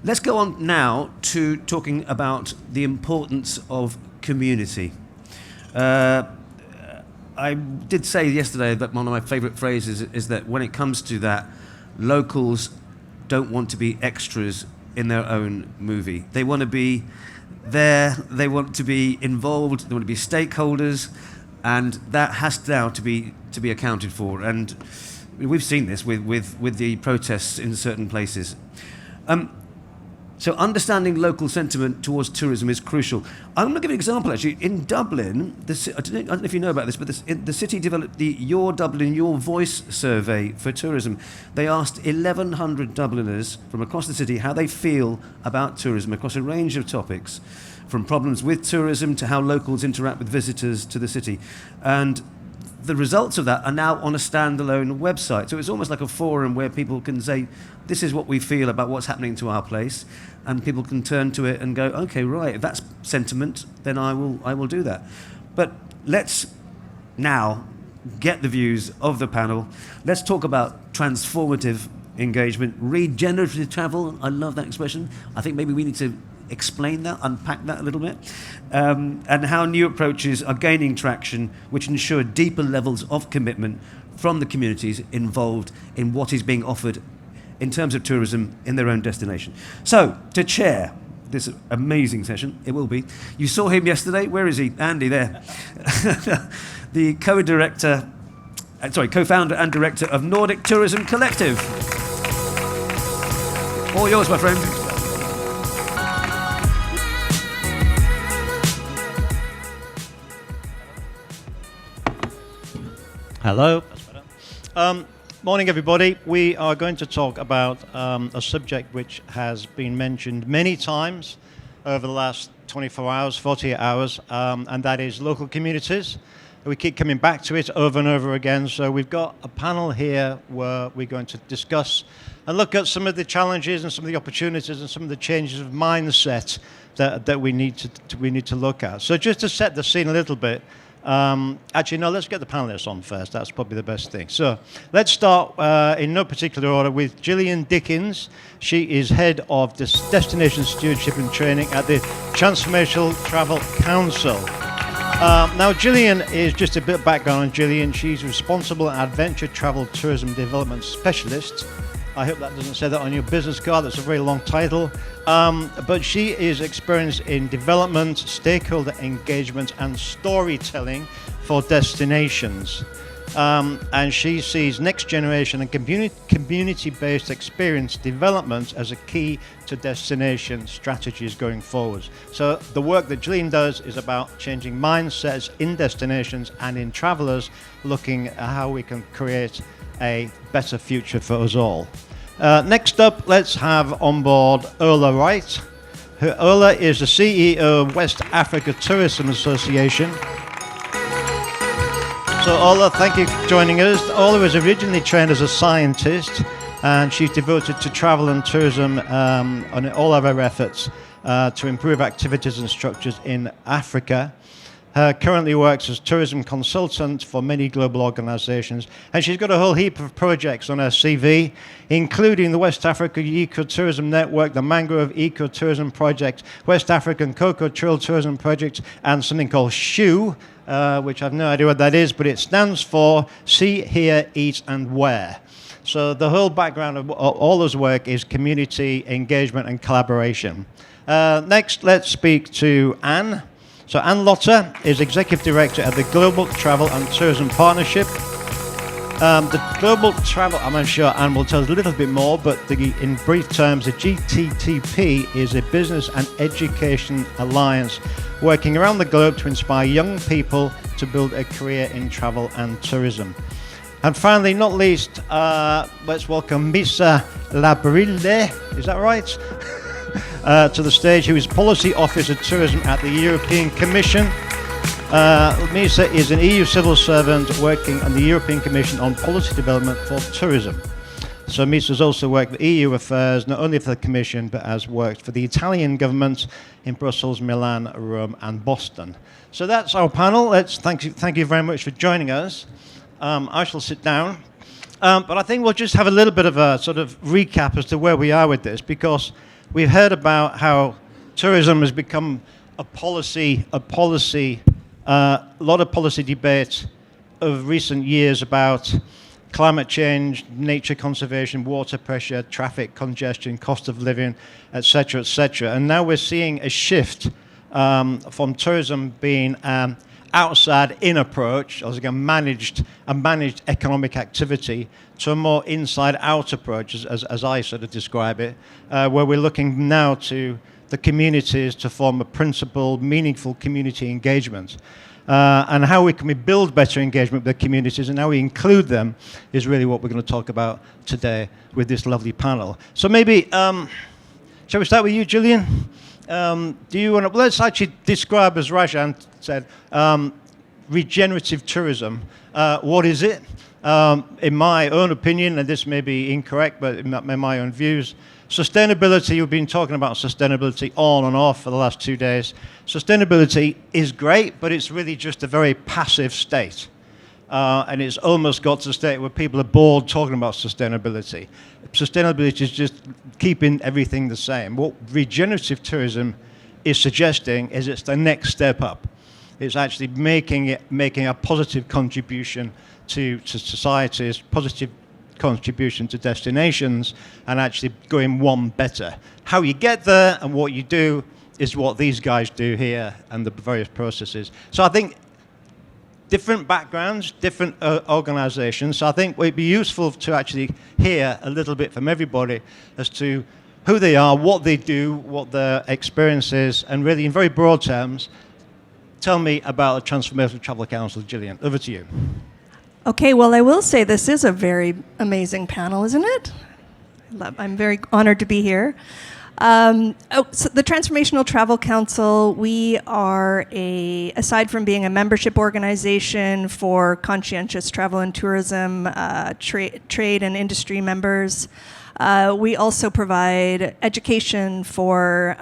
Let's go on now to talking about the importance of community. I did say yesterday that one of my favourite phrases is that when it comes to that, locals don't want to be extras in their own movie. They want to be there, they want to be involved, they want to be stakeholders, and that has now to be accounted for. And we've seen this with the protests in certain places. So understanding local sentiment towards tourism is crucial. I'm going to give you an example, actually. In Dublin, I don't know if you know about this, but the city developed the Your Dublin, Your Voice survey for tourism. They asked 1,100 Dubliners from across the city how they feel about tourism across a range of topics, from problems with tourism to how locals interact with visitors to the city. And the results of that are now on a standalone website. So it's almost like a forum where people can say, this is what we feel about what's happening to our place, and people can turn to it and go, okay, right, if that's sentiment, then I will do that. But let's now get the views of the panel. Let's talk about transformative engagement, regenerative travel. I love that expression. I think maybe we need to explain that, unpack that a little bit, and how new approaches are gaining traction, which ensure deeper levels of commitment from the communities involved in what is being offered in terms of tourism in their own destination. So, to chair this amazing session, it will be, you saw him yesterday, where is he? Andy, there. The co-founder and director of Nordic Tourism Collective. All yours, my friend. Hello. That's better. Morning, everybody. We are going to talk about a subject which has been mentioned many times over the last 24 hours, 48 hours, and that is local communities. We keep coming back to it over and over again. So we've got a panel here where we're going to discuss and look at some of the challenges and some of the opportunities and some of the changes of mindset that we need to look at. So just to set the scene a little bit. Actually, no, let's get the panelists on first. That's probably the best thing. So let's start in no particular order with Jillian Dickens. She is head of this Destination Stewardship and Training at the Transformational Travel Council. Now, Jillian is just a bit of background on Jillian. She's responsible adventure travel tourism development specialist. I hope that doesn't say that on your business card. That's a very long title. But she is experienced in development, stakeholder engagement, and storytelling for destinations. And she sees next generation and community-based experience development as a key to destination strategies going forward. So the work that Jillian does is about changing mindsets in destinations and in travelers, looking at how we can create a better future for us all. Next up, let's have on board Wright. Ola is the CEO of West Africa Tourism Association. So Ola, thank you for joining us. Ola was originally trained as a scientist, and she's devoted to travel and tourism on all of her efforts to improve activities and structures in Africa. Currently works as tourism consultant for many global organizations, and she's got a whole heap of projects on her CV, including the West Africa Ecotourism Network, the Mangrove Ecotourism Project, West African Cocoa Trail Tourism Project, and something called SHOE, which I've no idea what that is, but it stands for See, Hear, Eat, and Wear. So the whole background of all this work is community engagement and collaboration. Next, let's speak to Anne. So Anne Lotter is Executive Director at the Global Travel and Tourism Partnership. The Global Travel, I'm sure Anne will tell us a little bit more, but in brief terms, the GTTP is a business and education alliance working around the globe to inspire young people to build a career in travel and tourism. And finally, not least, let's welcome Misa Labarile, is that right? To the stage, who is Policy Officer Tourism at the European Commission. Misa is an EU civil servant working on the European Commission on policy development for tourism. So Misa has also worked with EU affairs, not only for the Commission, but has worked for the Italian government in Brussels, Milan, Rome, and Boston. So that's our panel. Thank you very much for joining us. I shall sit down. But I think we'll just have a little bit of a sort of recap as to where we are with this, because we've heard about how tourism has become a lot of policy debate of recent years about climate change, nature conservation, water pressure, traffic congestion, cost of living, etc., etc. And now we're seeing a shift from tourism being outside-in approach, as a managed economic activity, to a more inside-out approach, as I sort of describe it, where we're looking now to the communities to form a principled, meaningful community engagement. And how we can build better engagement with the communities and how we include them is really what we're going to talk about today with this lovely panel. So maybe, shall we start with you, Jillian? Do you want to, let's actually describe, as Rajan said, regenerative tourism. What is it? In my own opinion, and this may be incorrect, but in my own views, sustainability, we've been talking about sustainability on and off for the last 2 days. Sustainability is great, but it's really just a very passive state. And it's almost got to a state where people are bored talking about sustainability. Sustainability is just keeping everything the same. What regenerative tourism is suggesting is it's the next step up. It's actually making a positive contribution to societies, positive contribution to destinations, and actually going one better. How you get there and what you do is what these guys do here and the various processes. So I think different backgrounds, different organizations. So I think it'd be useful to actually hear a little bit from everybody as to who they are, what they do, what their experience is, and really in very broad terms, tell me about the Transformative Travel Council. Jillian, over to you. Okay, well, I will say this is a very amazing panel, isn't it? I'm very honored to be here. So the Transformational Travel Council, we are aside from being a membership organization for conscientious travel and tourism, trade and industry members, we also provide education for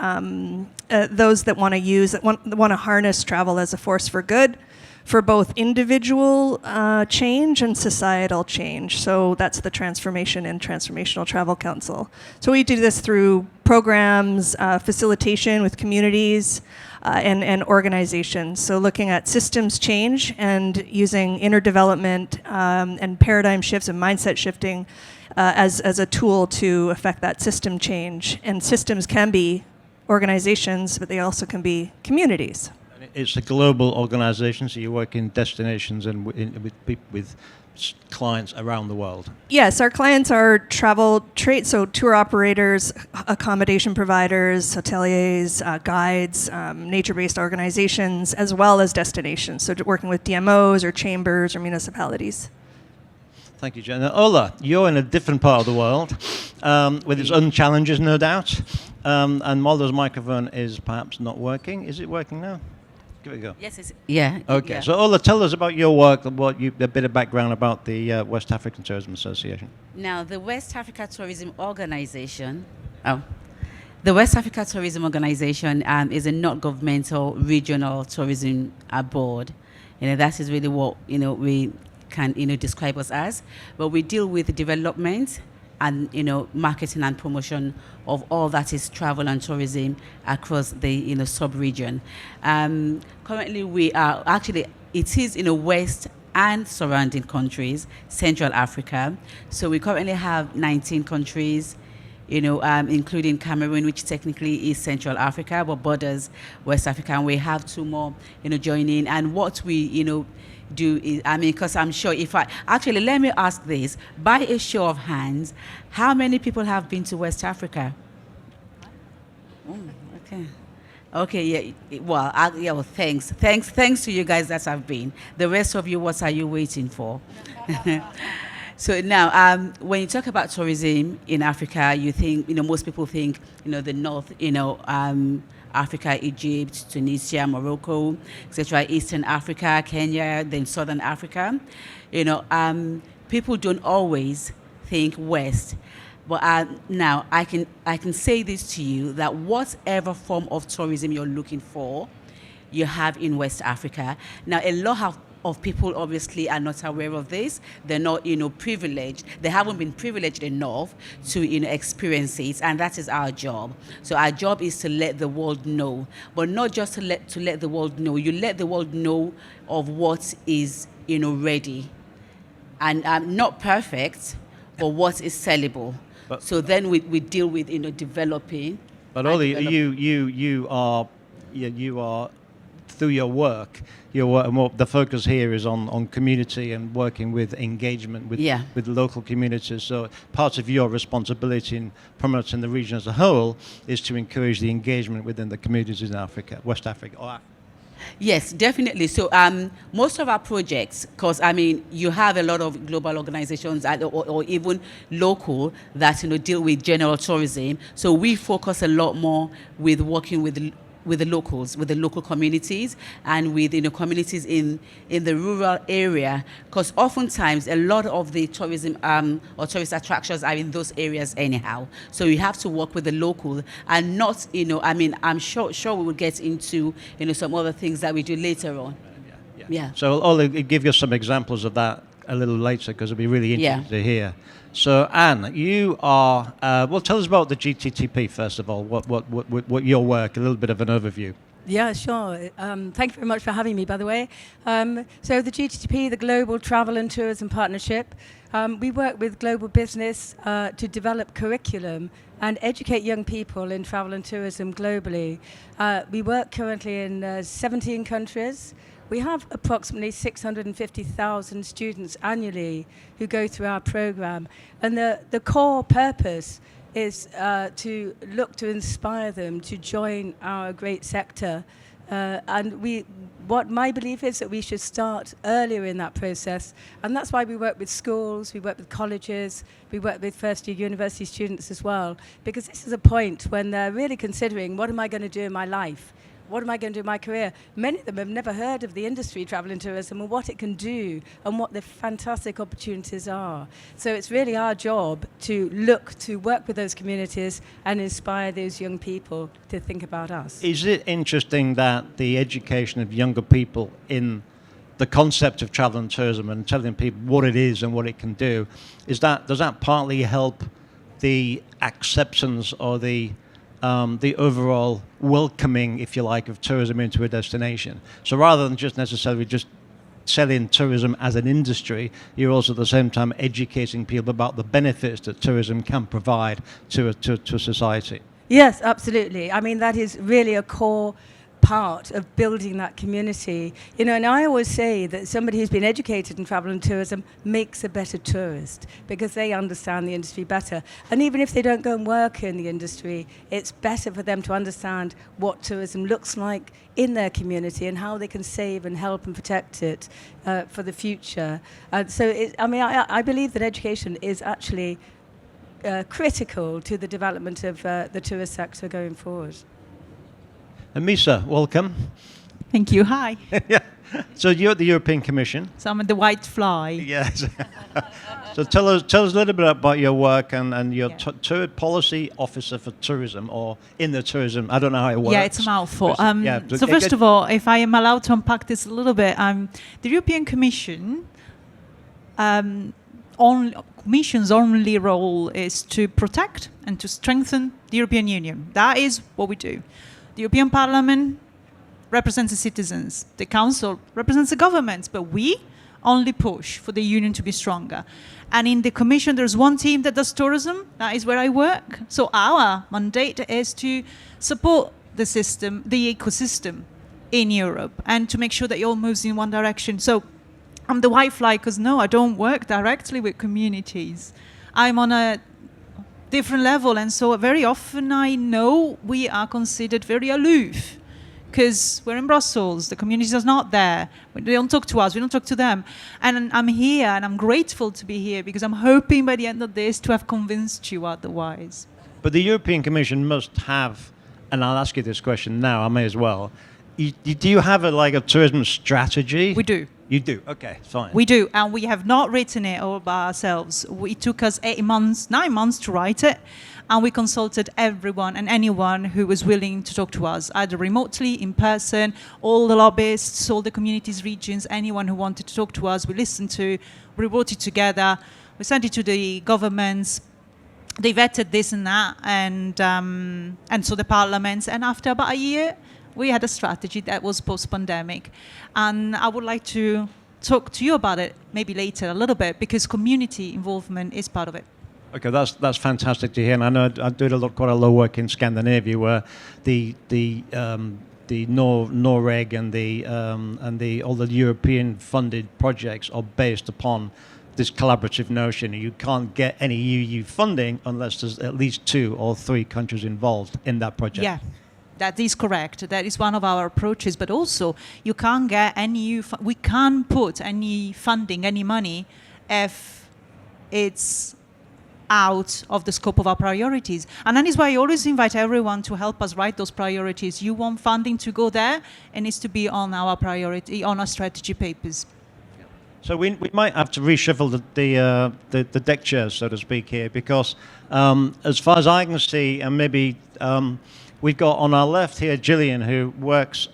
those that want to harness travel as a force for good, for both individual change and societal change. So that's the Transformation and Transformational Travel Council. So we do this through programs, facilitation with communities, and organizations. So looking at systems change and using inner development and paradigm shifts and mindset shifting as a tool to affect that system change. And systems can be organizations, but they also can be communities. It's a global organization, so you work in destinations and with clients around the world. Yes, our clients are travel trade, so tour operators, accommodation providers, hoteliers, guides, nature-based organizations, as well as destinations, so working with DMOs or chambers or municipalities. Thank you, Jen. Now, Ola, you're in a different part of the world with its own challenges, no doubt. And Mulder's microphone is perhaps not working. Is it working now? Give it a go. Yes, yeah. Okay, yeah. so Ola, tell us about your work and a bit of background about the West African Tourism Association. Now, the West Africa Tourism Organization, the West Africa Tourism Organization is a not-governmental regional tourism board. That is really what we can describe us as. But we deal with the development and marketing and promotion of all that is travel and tourism across the sub-region. Currently, we are it is West and surrounding countries, Central Africa. So we currently have 19 countries, including Cameroon, which technically is Central Africa, but borders West Africa, and we have 2 more, joining. And what we, do is, because I'm sure let me ask this, by a show of hands, how many people have been to West Africa? Okay, yeah, well, thanks to you guys that have been. The rest of you, what are you waiting for? So now, when you talk about tourism in Africa, you think, most people think, the North, Africa, Egypt, Tunisia, Morocco, etc., Eastern Africa, Kenya, then Southern Africa. People don't always think West. But now I can say this to you, that whatever form of tourism you're looking for, you have in West Africa. Now, a lot of people obviously are not aware of this. They're not, privileged. They haven't been privileged enough to, experience it, and that is our job. So our job is to let the world know, but not just to let the world know. You let the world know of what is, ready, and not perfect, but what is sellable. But so then we deal with, developing. But Ollie, you are through your work, and what the focus here is on community and working with engagement with local communities. So part of your responsibility in promoting the region as a whole is to encourage the engagement within the communities in Africa, West Africa. Yes, definitely. So most of our projects, because you have a lot of global organizations or even local that deal with general tourism. So we focus a lot more with working with the locals, with the local communities, and with communities in the rural area, because oftentimes a lot of the tourism or tourist attractions are in those areas anyhow. So you have to work with the local, and not I'm sure we will get into some other things that we do later on. Yeah. So I'll give you some examples of that a little later, because it'll be really interesting to hear. So Anne, you are, tell us about the GTTP first of all, what your work, a little bit of an overview. Yeah, sure. Thank you very much for having me, by the way. So the GTTP, the Global Travel and Tourism Partnership, we work with global business to develop curriculum and educate young people in travel and tourism globally. We work currently in 17 countries. We have approximately 650,000 students annually who go through our program. And the core purpose is to look to inspire them to join our great sector. What my belief is that we should start earlier in that process. And that's why we work with schools, we work with colleges, we work with first-year university students as well. Because this is a point when they're really considering, what am I going to do in my life? What am I going to do in my career? Many of them have never heard of the industry, travel and tourism, and what it can do and what the fantastic opportunities are. So it's really our job to look to work with those communities and inspire those young people to think about us. Is it interesting that the education of younger people in the concept of travel and tourism and telling people what it is and what it can do, does that partly help the acceptance or the overall welcoming, if you like, of tourism into a destination? So rather than just necessarily just selling tourism as an industry, you're also at the same time educating people about the benefits that tourism can provide to a society. Yes, absolutely. That is really a core part of building that community. And I always say that somebody who's been educated in travel and tourism makes a better tourist because they understand the industry better. And even if they don't go and work in the industry, it's better for them to understand what tourism looks like in their community and how they can save and help and protect it for the future. I believe that education is actually critical to the development of the tourist sector going forward. And Misa, welcome. Thank you. Hi. Yeah. So you're at the European Commission. So I'm the white fly. Yes. So tell us a little bit about your work and your tour policy officer for tourism, or in the tourism. I don't know how it works. Yeah, it's a mouthful. So first of all, if I am allowed to unpack this a little bit, the European Commission, Commission's only role is to protect and to strengthen the European Union. That is what we do. The European Parliament represents the citizens. The Council represents the governments. But we only push for the Union to be stronger. And in the Commission, there's one team that does tourism. That is where I work. So our mandate is to support the system, the ecosystem in Europe, and to make sure that it all moves in one direction. So I'm the white fly because, no, I don't work directly with communities. I'm on a different level, and so very often I know we are considered very aloof because we're in Brussels, the community is not there, they don't talk to us, we don't talk to them. And I'm here, and I'm grateful to be here because I'm hoping by the end of this to have convinced you otherwise. But the European Commission must have, and I'll ask you this question now, I may as well, do you have a tourism strategy? We do. You do? Okay, fine. We do, and we have not written it all by ourselves. It took us 9 months to write it, and we consulted everyone and anyone who was willing to talk to us, either remotely, in person, all the lobbyists, all the communities, regions, anyone who wanted to talk to us, we listened to, we wrote it together, we sent it to the governments, they vetted this and that, and so the parliaments, and after about a year, we had a strategy that was post-pandemic. And I would like to talk to you about it maybe later a little bit, because community involvement is part of it. Okay, that's fantastic to hear. And I know I did quite a lot of work in Scandinavia, where the Nordic and all the European funded projects are based upon this collaborative notion. You can't get any EU funding unless there's at least 2 or 3 countries involved in that project. Yeah. That is correct. That is one of our approaches. But also, you can't get any we can't put any funding, any money, if it's out of the scope of our priorities. And that is why I always invite everyone to help us write those priorities. You want funding to go there, it needs to be on our priority, on our strategy papers. So we might have to reshuffle the deck chairs, so to speak, here, because as far as I can see, and maybe we've got on our left here Jillian, who works,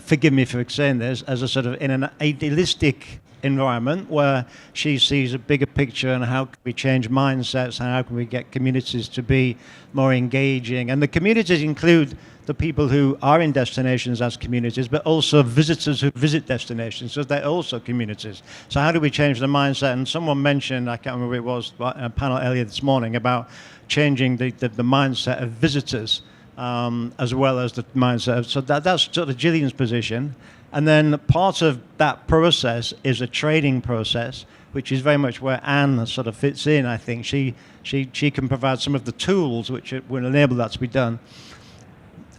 forgive me for saying this, as a sort of in an idealistic environment where she sees a bigger picture and how can we change mindsets and how can we get communities to be more engaging. And the communities include the people who are in destinations as communities, but also visitors who visit destinations, so they're also communities. So how do we change the mindset? And someone mentioned, I can't remember who it was, a panel earlier this morning about changing the mindset of visitors as well as the mindset of, so that's sort of Jillian's position. And then part of that process is a training process, which is very much where Anne sort of fits in, I think. She can provide some of the tools which will enable that to be done.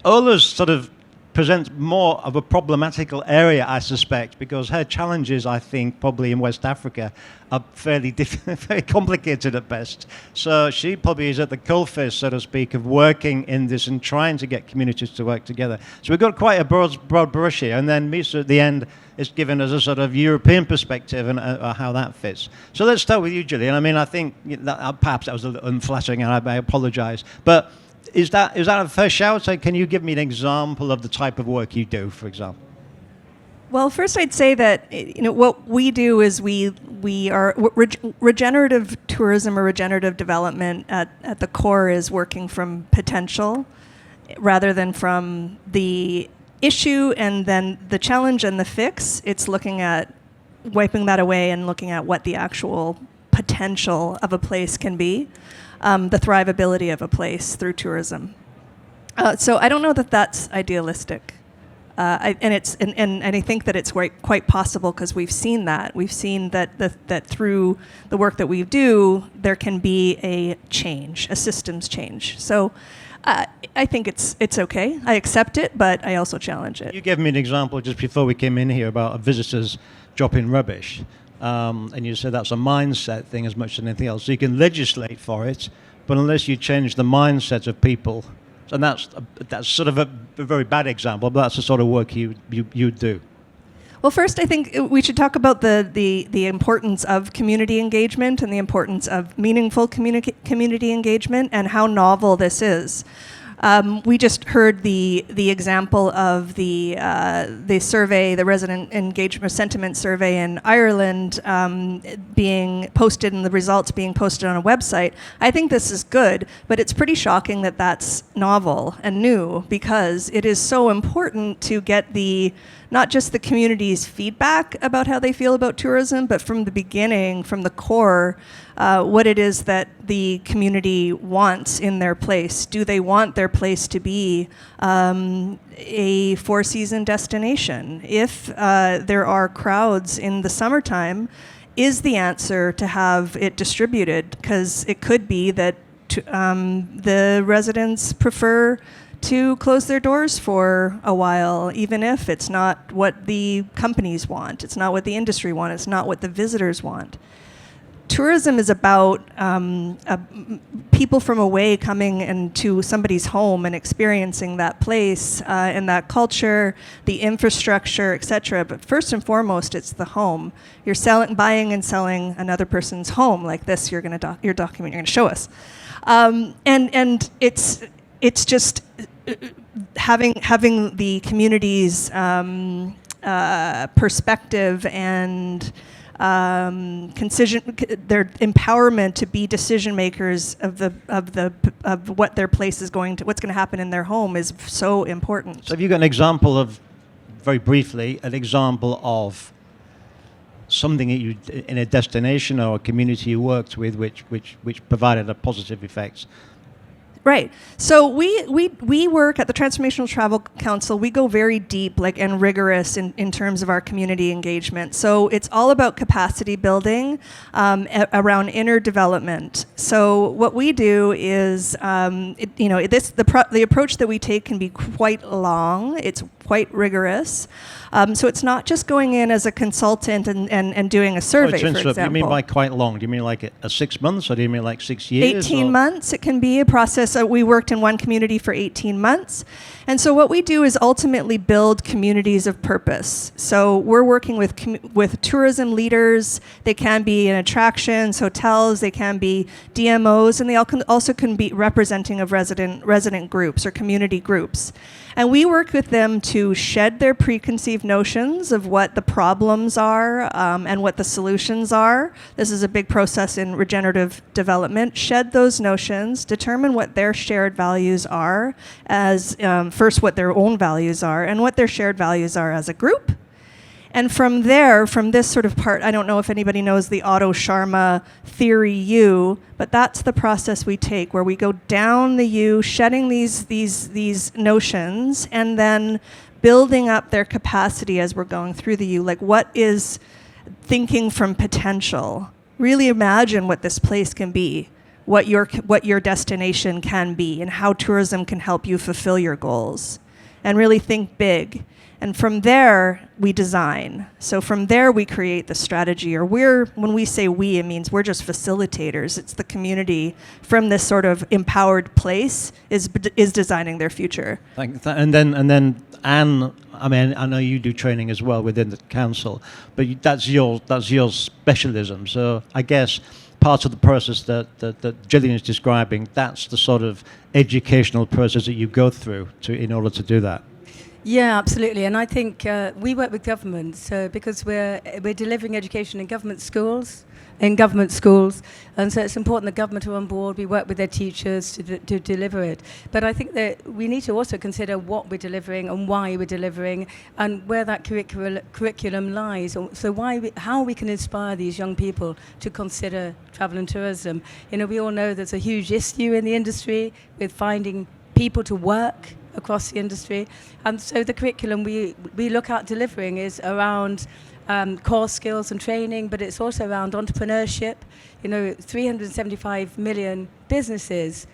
Ola's sort of presents more of a problematical area, I suspect, because her challenges, I think, probably in West Africa, are fairly very complicated at best. So she probably is at the coalface, so to speak, of working in this and trying to get communities to work together. So we've got quite a broad brush here, and then Misa at the end is given us a sort of European perspective and how that fits. So let's start with you, Jillian. I mean, I think that, perhaps that was a little unflattering, and I apologize. But is that a fair shout? So can you give me an example of the type of work you do, for example? Well, first I'd say that what we do is we are regenerative tourism or regenerative development at the core is working from potential rather than from the issue and then the challenge and the fix. It's looking at wiping that away and looking at what the actual potential of a place can be. The thrivability of a place through tourism. So I don't know that that's idealistic. And I think that it's quite possible because we've seen that. We've seen that through the work that we do, there can be a change, a systems change. So I think it's okay. I accept it, but I also challenge it. You gave me an example just before we came in here about visitors dropping rubbish. And you said that's a mindset thing as much as anything else. So you can legislate for it, but unless you change the mindset of people, and that's sort of a very bad example, but that's the sort of work you do. Well, first, I think we should talk about the importance of community engagement and the importance of meaningful community engagement and how novel this is. We just heard the example of the survey, the resident engagement sentiment survey in Ireland being posted and the results being posted on a website. I think this is good, but it's pretty shocking that that's novel and new because it is so important to get not just the community's feedback about how they feel about tourism, but from the beginning, from the core, what it is that the community wants in their place. Do they want their place to be a four-season destination? If there are crowds in the summertime, is the answer to have it distributed? Because it could be that the residents prefer to close their doors for a while, even if it's not what the companies want, it's not what the industry wants, it's not what the visitors want. tourism is about people from away coming into somebody's home and experiencing that place and that culture, the infrastructure, etc. But first and foremost, it's the home. You're buying and selling another person's home, like this. You're going to your document. You're going to show us, and it's just having the community's perspective and their empowerment to be decision makers of what their place is what's going to happen in their home is so important. So have you got an example of, very briefly, an example of something that you, in a destination or a community you worked with, which provided a positive effect? Right. So we work at the Transformational Travel Council. We go very deep, and rigorous in terms of our community engagement. So it's all about capacity building around inner development. So what we do is, the approach that we take can be quite long. It's quite rigorous. So it's not just going in as a consultant and doing a survey, for example. You mean by quite long? Do you mean like a 6 months, or do you mean like 6 years? 18 months. It can be a process. We worked in one community for 18 months. And so what we do is ultimately build communities of purpose. So we're working with tourism leaders. They can be in attractions, hotels. They can be DMOs, and they also can be representing of resident groups or community groups. And we work with them to shed their preconceived notions of what the problems are and what the solutions are. This is a big process in regenerative development. Shed those notions, determine what their shared values are, as first what their own values are, and what their shared values are as a group. And from there, from this sort of part, I don't know if anybody knows the Otto Sharma theory U, but that's the process we take, where we go down the U, shedding these notions, and then building up their capacity as we're going through the U. Like, what is thinking from potential? Really imagine what this place can be, what your destination can be, and how tourism can help you fulfill your goals. And really think big. And from there, we design. So from there, we create the strategy. Or when we say we, it means we're just facilitators. It's the community from this sort of empowered place is designing their future. And then Anne, I mean, I know you do training as well within the council, but that's your specialism. So I guess part of the process that Jillian is describing, that's the sort of educational process that you go through in order to do that. Yeah, absolutely. And I think we work with governments because we're delivering education in government schools. And so it's important that government are on board. We work with their teachers to deliver it. But I think that we need to also consider what we're delivering and why we're delivering and where that curriculum lies. So how we can inspire these young people to consider travel and tourism. We all know there's a huge issue in the industry with finding people to work across the industry. And so the curriculum we look at delivering is around core skills and training, but it's also around entrepreneurship. 375 million businesses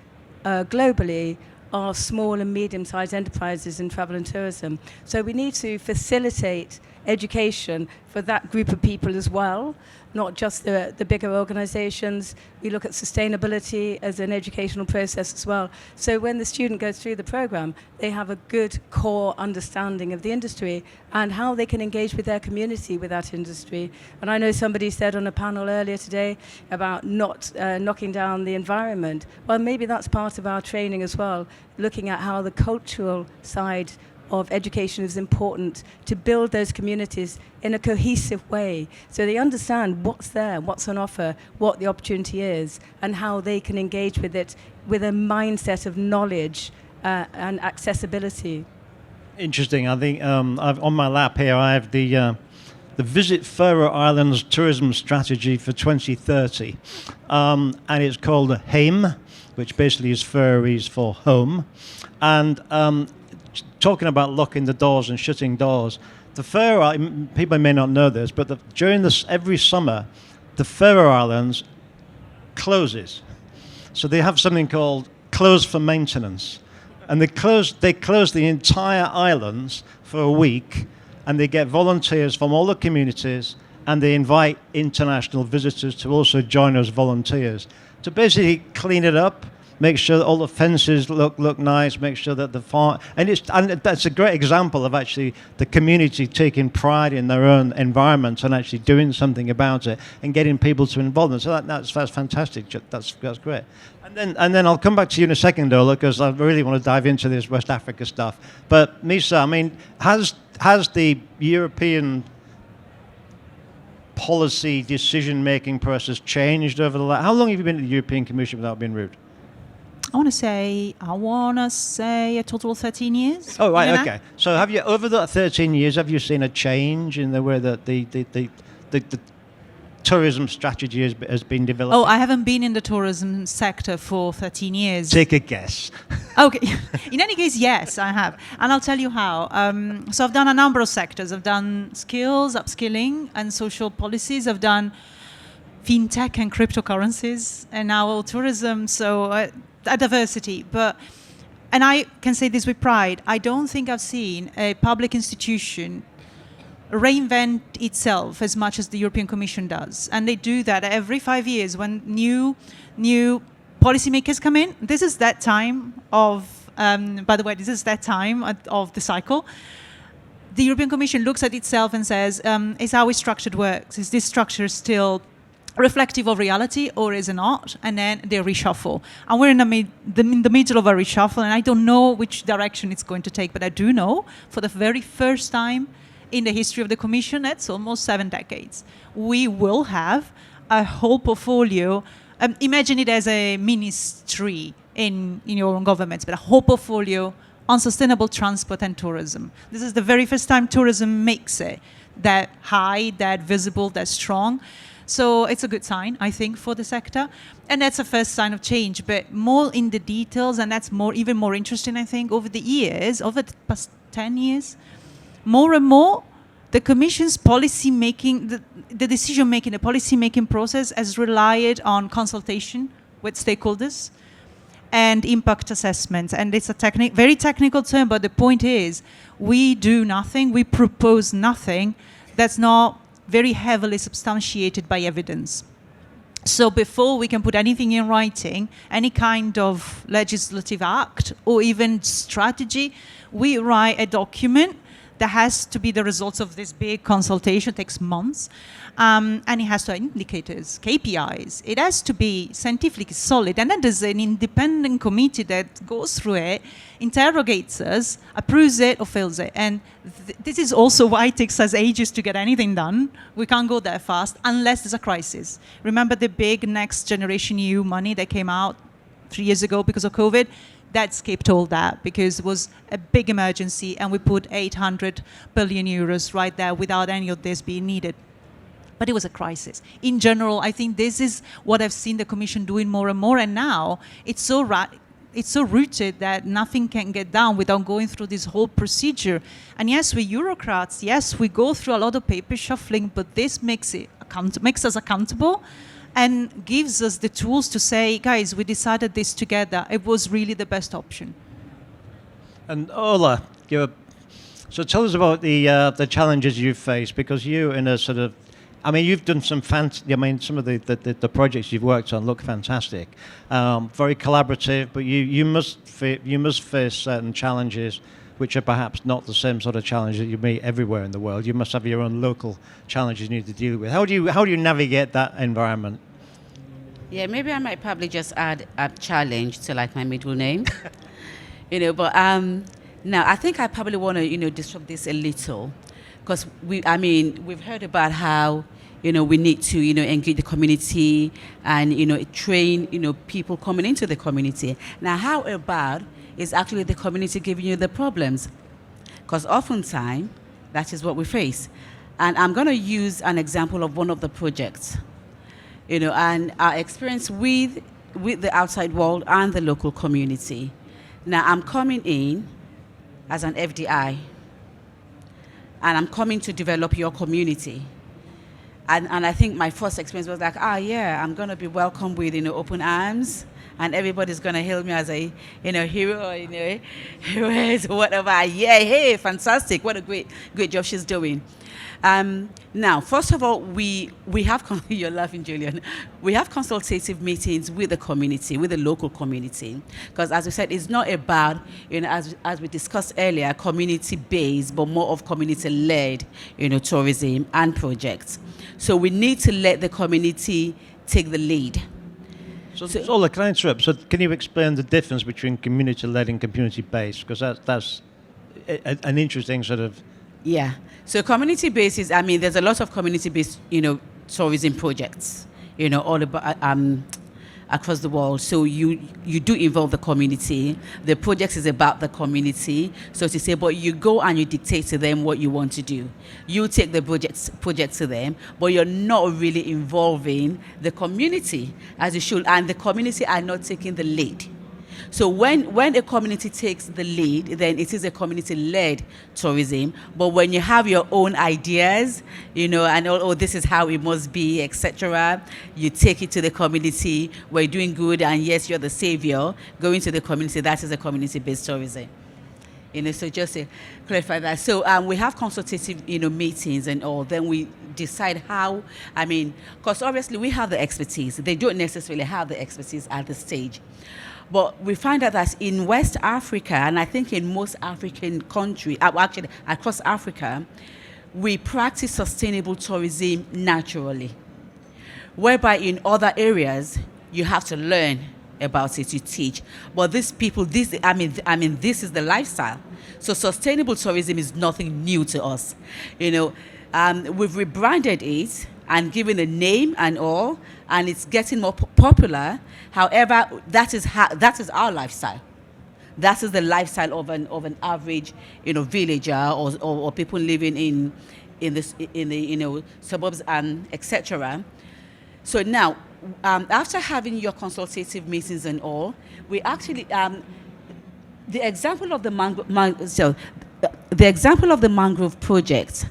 globally are small and medium-sized enterprises in travel and tourism. So we need to facilitate education for that group of people as well, not just the bigger organizations. We look at sustainability as an educational process as well. So when the student goes through the program, they have a good core understanding of the industry and how they can engage with their community with that industry. And I know somebody said on a panel earlier today about not knocking down the environment. Well, maybe that's part of our training as well, looking at how the cultural side of education is important to build those communities in a cohesive way so they understand what's there, what's on offer, what the opportunity is, and how they can engage with it with a mindset of knowledge and accessibility. Interesting. I think on my lap here I have the Visit Faroe Islands Tourism Strategy for 2030, and it's called HEIM, which basically is Faroese for home. And talking about locking the doors and shutting doors, the Faroe, people may not know this, but every summer, the Faroe Islands closes. So they have something called close for maintenance. And they close the entire islands for a week, and they get volunteers from all the communities, and they invite international visitors to also join as volunteers to basically clean it up, make sure that all the fences look nice, make sure that the farm, and that's a great example of actually the community taking pride in their own environment and actually doing something about it and getting people to involve them. So that's fantastic. That's great. And then I'll come back to you in a second, Ola, because I really want to dive into this West Africa stuff. But Misa, I mean, has the European policy decision-making process changed over the last... How long have you been at the European Commission without being rude? I want to say a total of 13 years. Oh, right, okay. So have you, over the 13 years, have you seen a change in the way that the tourism strategy has been developed? Oh, I haven't been in the tourism sector for 13 years. Take a guess. Okay. In any case, yes, I have. And I'll tell you how. So I've done a number of sectors. I've done skills, upskilling, and social policies. I've done fintech and cryptocurrencies, and now tourism. So a diversity. And I can say this with pride, I don't think I've seen a public institution reinvent itself as much as the European Commission does. And they do that every 5 years when new policymakers come in. This is that time of, by the way, this is that time of the cycle. The European Commission looks at itself and says, is how it structured works? Is this structure still reflective of reality or is it not? And then they reshuffle. And we're in the middle of a reshuffle, and I don't know which direction it's going to take, but I do know for the very first time in the history of the Commission, that's almost 7 decades, we will have a whole portfolio. Imagine it as a ministry in your own governments, but a whole portfolio on sustainable transport and tourism. This is the very first time tourism makes it that high, that visible, that strong. So it's a good sign, I think, for the sector. And that's a first sign of change, but more in the details, and that's even more interesting, I think, over the years, over the past 10 years, more and more, the Commission's policy making, the decision making, the policy making process has relied on consultation with stakeholders and impact assessments. And it's a very technical term, but the point is, we do nothing, we propose nothing that's not very heavily substantiated by evidence. So before we can put anything in writing, any kind of legislative act or even strategy, we write a document that has to be the results of this big consultation. It takes months. And it has to have indicators, KPIs. It has to be scientifically solid. And then there's an independent committee that goes through it, interrogates us, approves it or fails it. And this is also why it takes us ages to get anything done. We can't go that fast unless there's a crisis. Remember the big Next Generation EU money that came out 3 years ago because of COVID? That skipped all that because it was a big emergency and we put 800 billion euros right there without any of this being needed. But it was a crisis. In general, I think this is what I've seen the Commission doing more and more, and now it's so rooted that nothing can get done without going through this whole procedure. And yes, we're bureaucrats, yes, we go through a lot of paper shuffling, but this makes us accountable and gives us the tools to say, guys, we decided this together. It was really the best option. And Ola, so tell us about the challenges you've faced, because you in a sort of, I mean, you've done some some of the projects you've worked on look fantastic, very collaborative, but you must face certain challenges which are perhaps not the same sort of challenges that you meet everywhere in the world. You must have your own local challenges you need to deal with. How do you navigate that environment? Yeah, maybe I might probably just add a challenge to like my middle name, But now I think I probably want to disrupt this a little, because we've heard about how we need to engage the community and train people coming into the community. Now, how about is actually the community giving you the problems? Because oftentimes that is what we face. And I'm going to use an example of one of the projects, and our experience with the outside world and the local community. Now, I'm coming in as an FDI, and I'm coming to develop your community. And I think my first experience was like, I'm going to be welcomed with open arms, and everybody's gonna hail me as a, hero, heroes, whatever. Yeah, hey, fantastic! What a great job she's doing. Now, first of all, we have you're laughing, Jillian. We have consultative meetings with the community, with the local community, because as we said, it's not about, as we discussed earlier, community-based, but more of community-led, tourism and projects. So we need to let the community take the lead. So Ola, can I interrupt? So can you explain the difference between community-led and community-based? Because that's an interesting sort of... Yeah. So community-based is, there's a lot of community-based, tourism projects, all about, across the world. So you do involve the community. The project is about the community. So to say, but you go and you dictate to them what you want to do. You take the project to them, but you're not really involving the community as you should. And the community are not taking the lead. So when a community takes the lead, then it is a community-led tourism. But when you have your own ideas, and this is how it must be, etc., you take it to the community. We're doing good, and yes, you're the savior. Going to the community, that is a community-based tourism. So just to clarify that. So we have consultative, meetings and all. Then we decide how. Because obviously we have the expertise. They don't necessarily have the expertise at this stage. But we find out that in West Africa, and I think in most African countries, actually across Africa, we practice sustainable tourism naturally. Whereby in other areas, you have to learn about it, you teach. But these people, this is the lifestyle. So sustainable tourism is nothing new to us. We've rebranded it and given a name and all, and it's getting more popular. However, that is our lifestyle. That is the lifestyle of an average, villager or people living in the suburbs and etc. So now, after having your consultative meetings and all, we actually the example of the mangrove project.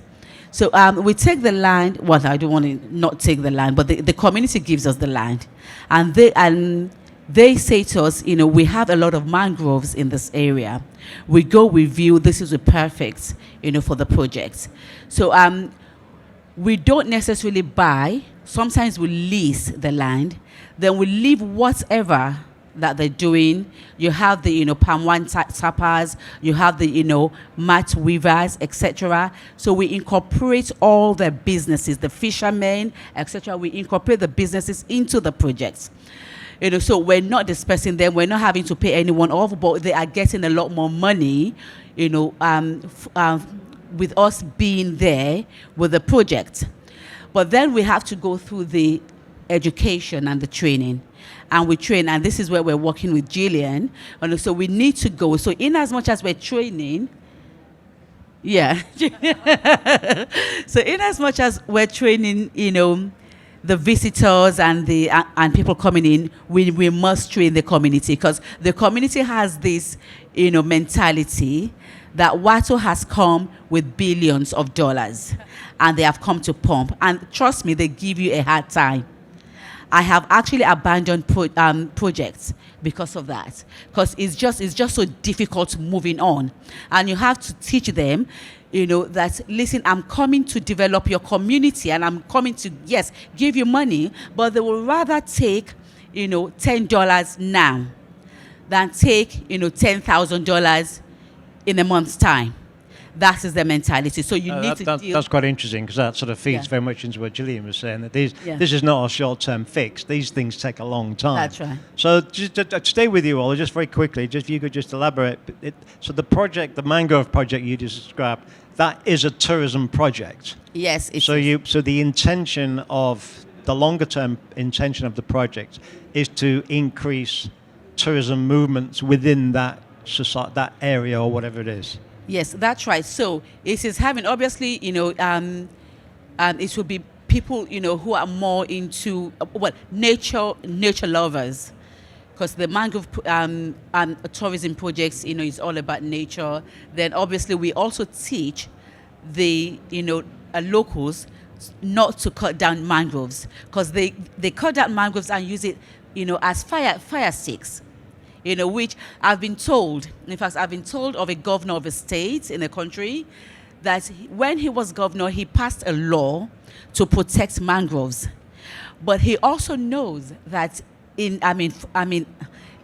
So we take the land. Well, I don't want to not take the land, but the community gives us the land, and they say to us, we have a lot of mangroves in this area. We go review. This is perfect, for the project. So we don't necessarily buy. Sometimes we lease the land. Then we leave whatever that they're doing. You have the palm wine tappers, you have the mat weavers, etc. So we incorporate all the businesses, the fishermen, etc. We incorporate the businesses into the projects. So we're not dispersing them, we're not having to pay anyone off, but they are getting a lot more money, with us being there with the project. But then we have to go through the education and the training. And we train, and this is where we're working with Jillian. And so we need to go. So in as much as we're training, yeah. So in as much as we're training, the visitors and people coming in, we must train the community, because the community has this, mentality that Wato has come with billions of dollars, and they have come to pump. And trust me, they give you a hard time. I have actually abandoned projects because of that, because it's just so difficult moving on, and you have to teach them, that listen, I'm coming to develop your community, and I'm coming to give you money, but they will rather take $10 now than take $10,000 in a month's time. That is the mentality. So you need to deal. That's quite interesting, because that sort of feeds very much into what Jillian was saying, that this is not a short-term fix. These things take a long time. That's right. So just to stay with you all, just very quickly, if you could just elaborate. So the project, the mangrove project you just described, that is a tourism project. Yes. So the intention of the longer-term intention of the project is to increase tourism movements within that society, that area, or whatever it is. Yes, that's right. So it is having, obviously, it will be people, who are more into, nature lovers. Because the mangrove tourism projects, is all about nature. Then obviously we also teach the, locals not to cut down mangroves, because they cut down mangroves and use it as fire sticks, which I've been told. In fact, I've been told of a governor of a state in a country that when he was governor, he passed a law to protect mangroves. But he also knows that in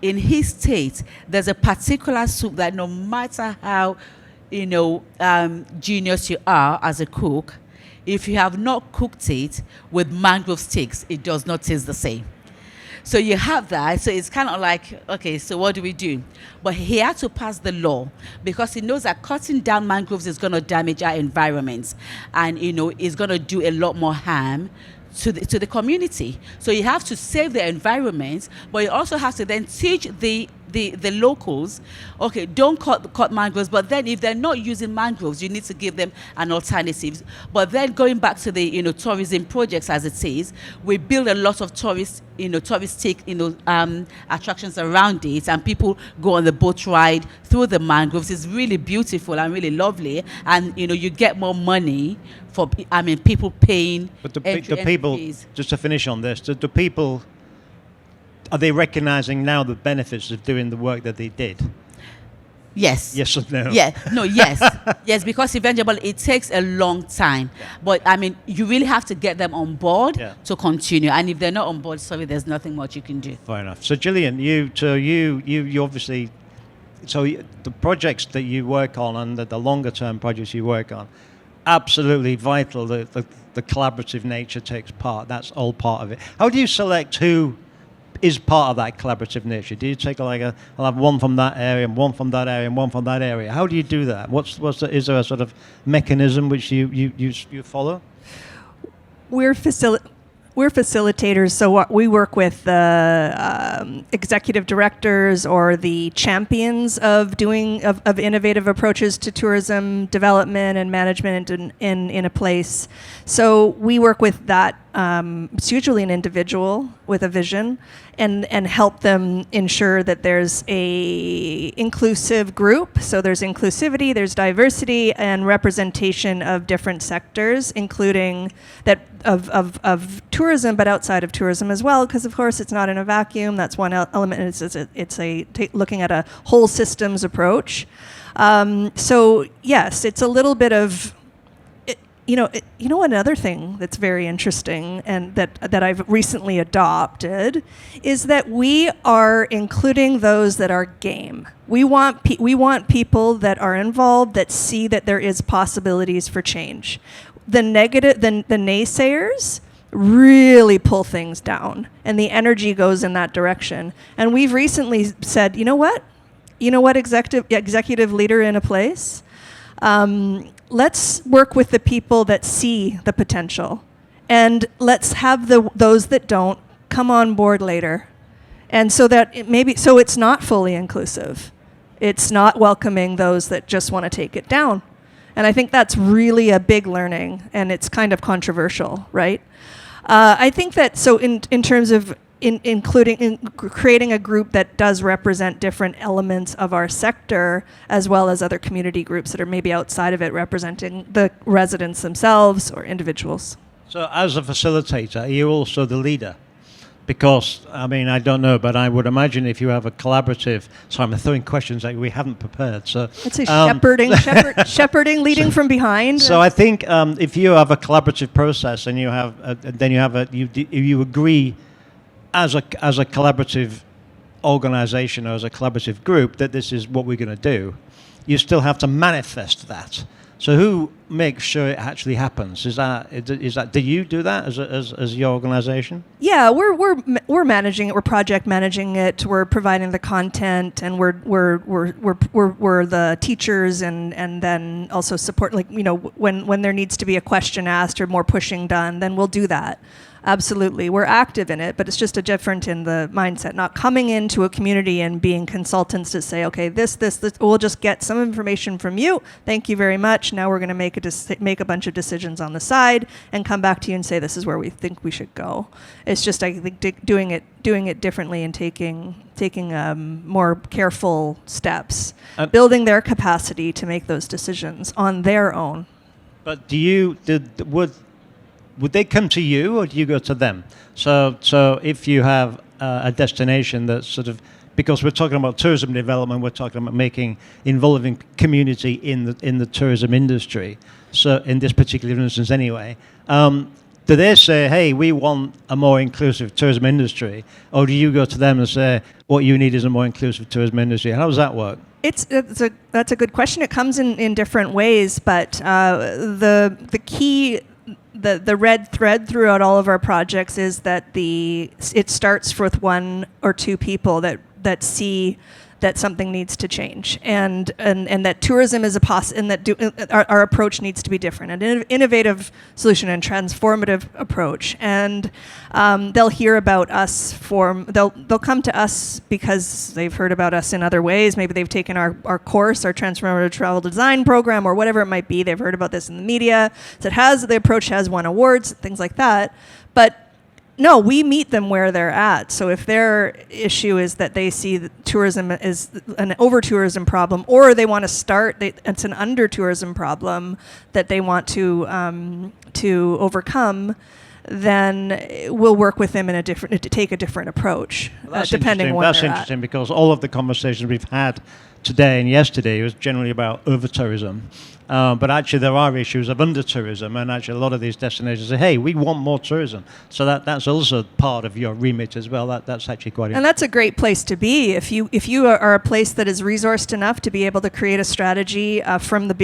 his state, there's a particular soup that no matter how, genius you are as a cook, if you have not cooked it with mangrove sticks, it does not taste the same. So you have that. So it's kind of like, okay, so what do we do? But he had to pass the law because he knows that cutting down mangroves is going to damage our environment and, is going to do a lot more harm to the community. So you have to save the environment, but you also have to then teach the locals, okay, don't cut mangroves, but then if they're not using mangroves, you need to give them an alternative. But then going back to the tourism projects, as it says, we build a lot of touristic attractions around it, and people go on the boat ride through the mangroves. It's really beautiful and really lovely, and you get more money for people paying. But the people, fees. Just to finish on this, the people, are they recognizing now the benefits of doing the work that they did? Yes. Yes or no? Yeah. No, yes. Yes, because eventually it takes a long time. Yeah. But, you really have to get them on board to continue. And if they're not on board, sorry, there's nothing much you can do. Fair enough. So, Jillian, you obviously, the projects that you work on and the longer-term projects you work on, absolutely vital. The collaborative nature takes part. That's all part of it. How do you select who is part of that collaborative nature? Do you take I'll have one from that area and one from that area and one from that area? How do you do that? Is there a sort of mechanism which you follow? We're facilitators, so we work with the executive directors or the champions of innovative approaches to tourism development and management in a place. So we work with that. It's usually an individual with a vision, and help them ensure that there's a inclusive group. So there's inclusivity, there's diversity, and representation of different sectors, including that of tourism, but outside of tourism as well, because of course it's not in a vacuum. That's one element. It's looking at a whole systems approach. So yes, it's a little bit of. Another thing that's very interesting and that I've recently adopted is that we are including those that are game. We want people that are involved, that see that there is possibilities for change. The naysayers really pull things down, and the energy goes in that direction. And we've recently said, you know what, executive leader in a place. Let's work with the people that see the potential, and let's have those that don't come on board later. And so that it's not fully inclusive. It's not welcoming those that just want to take it down. And I think that's really a big learning, and it's kind of controversial, right? I think that, so in terms of creating a group that does represent different elements of our sector, as well as other community groups that are maybe outside of it, representing the residents themselves or individuals. So as a facilitator, are you also the leader? Because, I don't know, but I would imagine if you have a collaborative... Sorry, I'm throwing questions that we haven't prepared. So it's a shepherding, leading from behind. So I think if you have a collaborative process and you agree as a collaborative organization or as a collaborative group that this is what we're going to do, you still have to manifest that. So who makes sure it actually happens? Is that do you do that as your organization? Yeah, we're managing it. We're project managing it. We're providing the content, and we're the teachers, and then also support. When there needs to be a question asked or more pushing done, then we'll do that. Absolutely. We're active in it, but it's just a different in the mindset, not coming into a community and being consultants to say, okay, this, we'll just get some information from you. Thank you very much. Now we're going to make a bunch of decisions on the side and come back to you and say, this is where we think we should go. It's just, I think, doing it differently and taking more careful steps, building their capacity to make those decisions on their own. But would they come to you, or do you go to them? So if you have a destination that's sort of, because we're talking about tourism development, we're talking about involving community in the tourism industry. So in this particular instance, anyway, do they say, "Hey, we want a more inclusive tourism industry," or do you go to them and say, "What you need is a more inclusive tourism industry"? How does that work? That's a good question. It comes in different ways, but the key. The red thread throughout all of our projects is that it starts with one or two people that see that something needs to change, and that tourism is and that our approach needs to be different, an innovative solution and transformative approach. And they'll hear about us they'll come to us because they've heard about us in other ways. Maybe they've taken our course, our Transformative Travel Design program, or whatever it might be. They've heard about this in the media. So the approach has won awards, things like that. But no, we meet them where they're at. So if their issue is that they see that tourism is an over-tourism problem, or they want to it's an under-tourism problem that they want to overcome, then we'll work with them to take a different approach, depending on where That's they're interesting at. because all of the conversations we've had today and yesterday was generally about over-tourism. But actually there are issues of under-tourism, and actually a lot of these destinations say, "Hey, we want more tourism." So that's also part of your remit as well. That's actually quite And that's a great place to be. If you are a place that is resourced enough to be able to create a strategy from the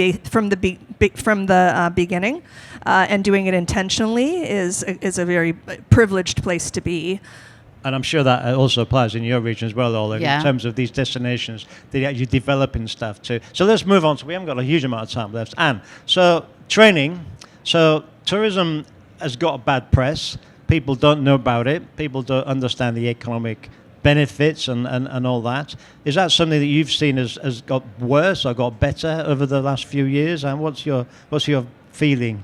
beginning, and doing it intentionally is a very privileged place to be. And I'm sure that also applies in your region as well, Ola, Yeah. in terms of these destinations, they actually developing stuff too. So let's move on. So we haven't got a huge amount of time left. Anne, so training. So tourism has got a bad press. People don't know about it. People don't understand the economic benefits and all that. Is that something that you've seen has got worse or got better over the last few years? And what's your feeling?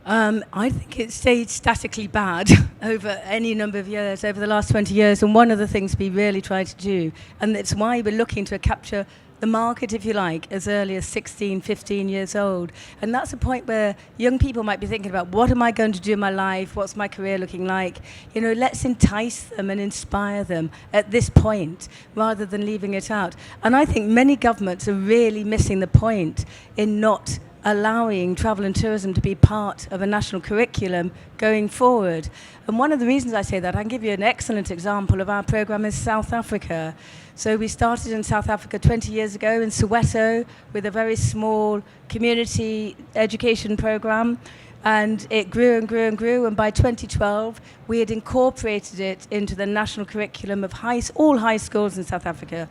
I think it stayed statically bad over any number of years, over the last 20 years. And one of the things we really try to do, and it's why we're looking to capture the market, if you like, as early as 16, 15 years old. And that's a point where young people might be thinking about, what am I going to do in my life? What's my career looking like? You know, let's entice them and inspire them at this point rather than leaving it out. And I think many governments are really missing the point in not allowing travel and tourism to be part of a national curriculum going forward. And one of the reasons I say that, I can give you an excellent example of our program in South Africa. So we started in South Africa 20 years ago in Soweto with a very small community education program. And it grew and grew and grew, and by 2012 we had incorporated it into the national curriculum of all high schools in South Africa,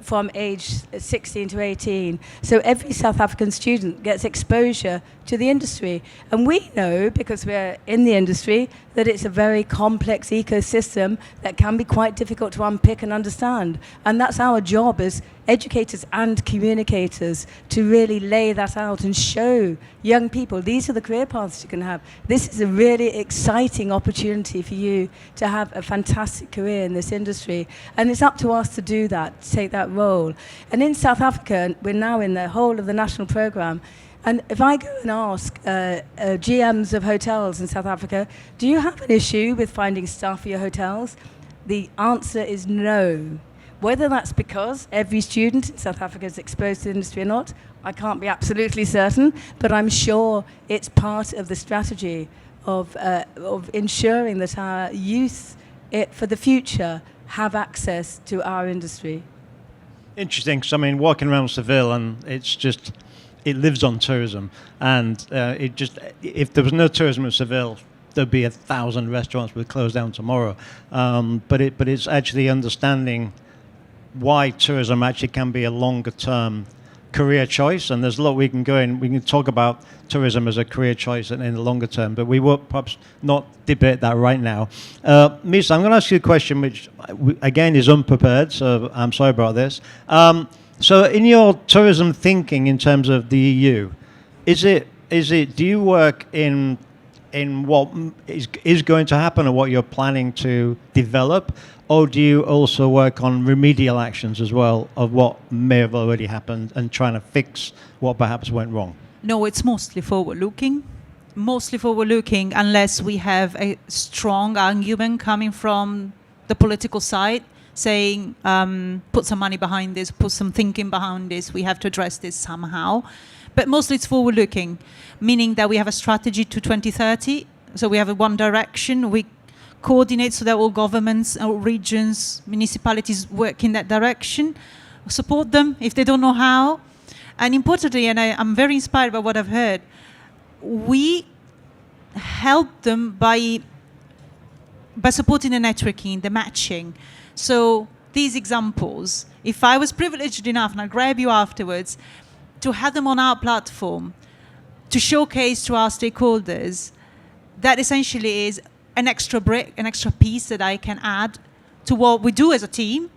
from age 16 to 18. So every South African student gets exposure to the industry. And we know, because we're in the industry, that it's a very complex ecosystem that can be quite difficult to unpick and understand. And that's our job as educators and communicators, to really lay that out and show young people these are the career paths you can have. This is a really exciting opportunity for you to have a fantastic career in this industry. And it's up to us to do that, to take that role. And in South Africa, we're now in the whole of the national program. And if I go and ask GMs of hotels in South Africa, do you have an issue with finding staff for your hotels? The answer is no. Whether that's because every student in South Africa is exposed to the industry or not, I can't be absolutely certain, but I'm sure it's part of the strategy of ensuring that our youth for the future have access to our industry. Interesting, because I mean, walking around Seville, and it lives on tourism, and if there was no tourism in Seville, there'd be 1,000 restaurants would close down tomorrow. But it's actually understanding why tourism actually can be a longer term career choice, and there's a lot we can go in. We can talk about tourism as a career choice in the longer term, but we will perhaps not debate that right now. Misa, I'm going to ask you a question which again is unprepared, so I'm sorry about this. So in your tourism thinking in terms of the EU, do you work in what is going to happen or what you're planning to develop, or do you also work on remedial actions as well of what may have already happened and trying to fix what perhaps went wrong? No, it's mostly forward-looking. Mostly forward-looking, unless we have a strong argument coming from the political side, saying, put some money behind this, put some thinking behind this, we have to address this somehow. But mostly it's forward-looking, meaning that we have a strategy to 2030, so we have a one direction, we coordinate so that all governments, all regions, municipalities work in that direction, support them if they don't know how. And importantly, and I'm very inspired by what I've heard, we help them by supporting the networking, the matching. So these examples, if I was privileged enough, and I'll grab you afterwards, to have them on our platform, to showcase to our stakeholders, that essentially is an extra brick, an extra piece that I can add to what we do as a team,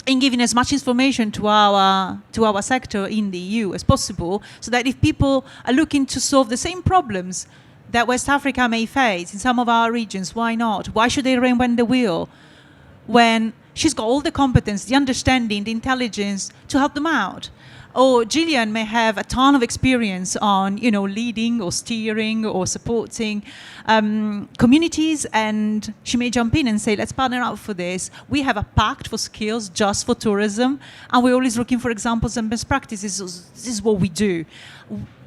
in giving as much information to our sector in the EU as possible, so that if people are looking to solve the same problems that West Africa may face in some of our regions, why not? Why should they reinvent the wheel when she's got all the competence, the understanding, the intelligence to help them out? Or Jillian may have a ton of experience on, leading or steering or supporting communities, and she may jump in and say, let's partner up for this. We have a pact for skills just for tourism, and we're always looking for examples and best practices. This is what we do.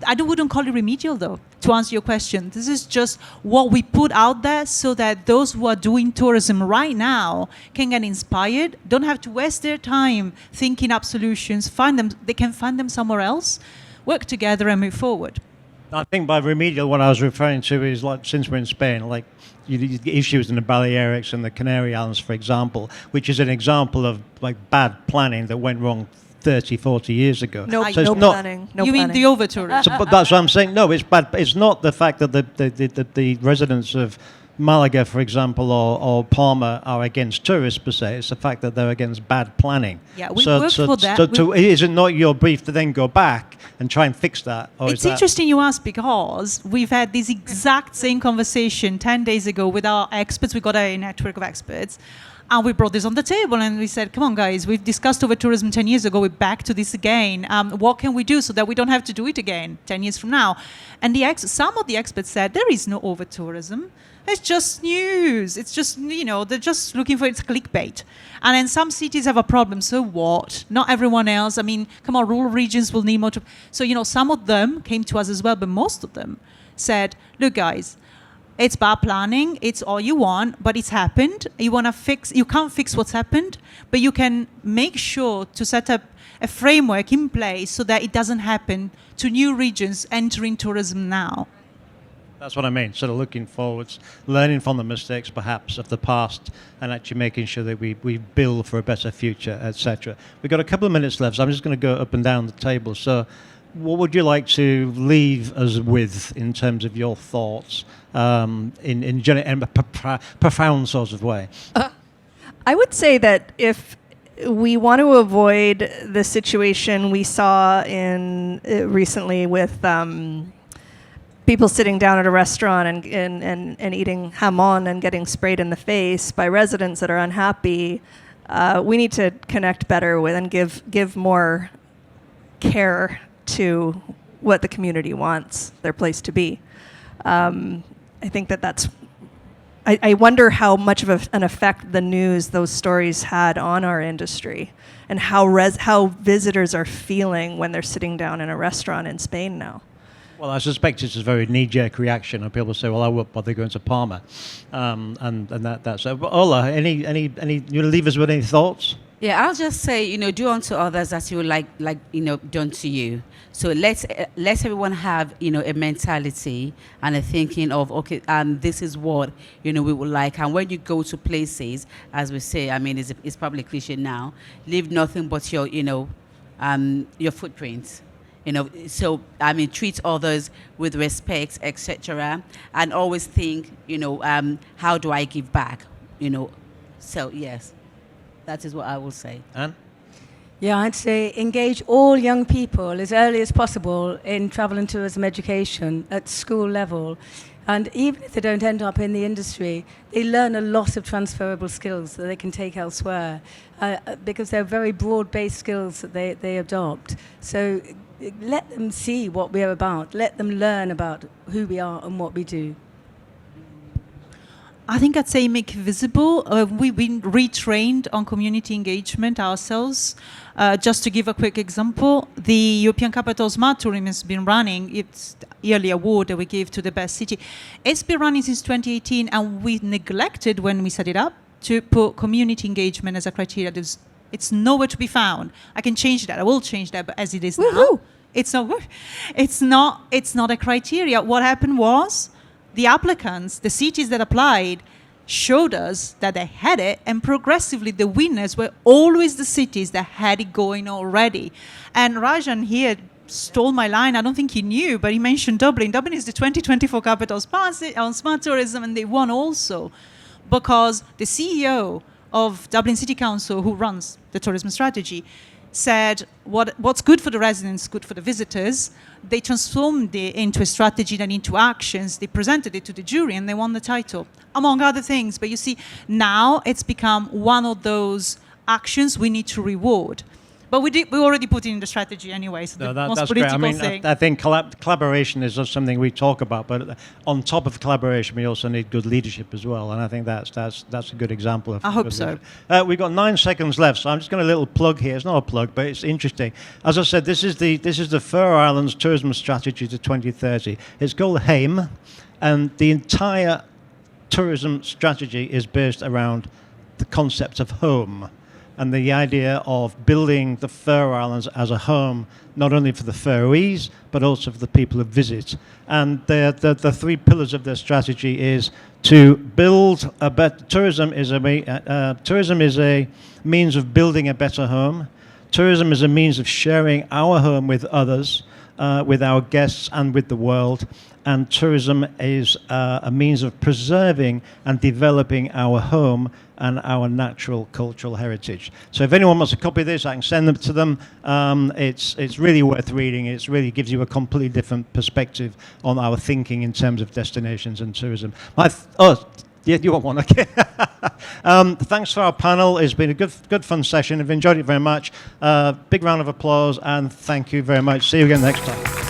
I wouldn't call it remedial, though, to answer your question. This is just what we put out there so that those who are doing tourism right now can get inspired, don't have to waste their time thinking up solutions, they can find them somewhere else, work together and move forward. I think by remedial, what I was referring to is, like, since we're in Spain, like, you get issues in the Balearics and the Canary Islands, for example, which is an example of, like, bad planning that went wrong 30, 40 years ago. No So planning. You mean the over-tourism? But that's what I'm saying. No, it's bad. It's not the fact that the residents of Malaga, for example, or Palma are against tourists per se. It's the fact that they're against bad planning. Yeah, we worked for that. So is it not your brief to then go back and try and fix that? Or it's interesting you ask, because we've had this exact same conversation 10 days ago with our experts. We got a network of experts. And we brought this on the table and we said, come on, guys, we've discussed over tourism 10 years ago. We're back to this again. What can we do so that we don't have to do it again 10 years from now? And some of the experts said, there is no over-tourism. It's just news. It's just, they're just looking for it's clickbait. And then some cities have a problem. So what? Not everyone else. I mean, come on, rural regions will need more. So, some of them came to us as well, but most of them said, look, guys, it's bad planning, it's all you want, but it's happened. You can't fix what's happened, but you can make sure to set up a framework in place so that it doesn't happen to new regions entering tourism now. That's what I mean, sort of looking forwards, learning from the mistakes perhaps of the past, and actually making sure that we build for a better future, etc. We've got a couple of minutes left, so I'm just going to go up and down the table. So what would you like to leave us with in terms of your thoughts in a profound sort of way? I would say that if we want to avoid the situation we saw in recently with people sitting down at a restaurant and eating jamon and getting sprayed in the face by residents that are unhappy, we need to connect better with and give more care to what the community wants their place to be. I think that's. I wonder how much of an effect the news, those stories had on our industry, and how visitors are feeling when they're sitting down in a restaurant in Spain now. Well, I suspect it's a very knee-jerk reaction, and people say, "Well, I won't bother going to Palma," and that's. Ola, any you leave us with any thoughts? Yeah, I'll just say, do unto others as you would like done to you. So let's everyone have, a mentality and a thinking of, okay, this is what, we would like. And when you go to places, as we say, I mean, it's probably cliche now, leave nothing but your footprints. So, I mean, treat others with respect, etc. And always think, how do I give back? So, yes. That is what I will say. Anne? Yeah, I'd say engage all young people as early as possible in travel and tourism education at school level. And even if they don't end up in the industry, they learn a lot of transferable skills that they can take elsewhere because they're very broad-based skills that they adopt. So let them see what we're about. Let them learn about who we are and what we do. I think I'd say make visible. We've been retrained on community engagement ourselves. Just to give a quick example, the European Capital Smart Tourism has been running, it's the yearly award that we give to the best city. It's been running since 2018, and we neglected when we set it up to put community engagement as a criteria. It's nowhere to be found. I can change that. I will change that, but as it is now, it's not good. It's not a criteria. What happened was the applicants, the cities that applied, showed us that they had it, and progressively the winners were always the cities that had it going already. And Rajan here stole my line. I don't think he knew, but he mentioned Dublin. Dublin is the 2024 Capital on Smart Tourism, and they won also because the CEO of Dublin City Council, who runs the tourism strategy, said what's good for the residents, good for the visitors. They transformed it into a strategy and into actions. They presented it to the jury and they won the title, among other things. But you see, now it's become one of those actions we need to reward. But we already put it in the strategy anyway, so the most that's political great. I mean, thing. I think collaboration is just something we talk about, but on top of collaboration, we also need good leadership as well, and I think that's a good example of. I hope so. We've got 9 seconds left, so I'm just going to a little plug here. It's not a plug, but it's interesting. As I said, this is the Faroe Islands Tourism Strategy to 2030. It's called HAME, and the entire tourism strategy is based around the concept of home, and the idea of building the Faroe Islands as a home, not only for the Faroese, but also for the people who visit. And the 3 pillars of their strategy is to build a better tourism is a means of building a better home. Tourism is a means of sharing our home with others, with our guests and with the world. And tourism is a means of preserving and developing our home and our natural cultural heritage. So if anyone wants a copy of this, I can send them to them. It's really worth reading. It really gives you a completely different perspective on our thinking in terms of destinations and tourism. Yeah, you want one? Okay. Thanks for our panel. It's been a good fun session. I've enjoyed it very much. Big round of applause, and thank you very much. See you again next time.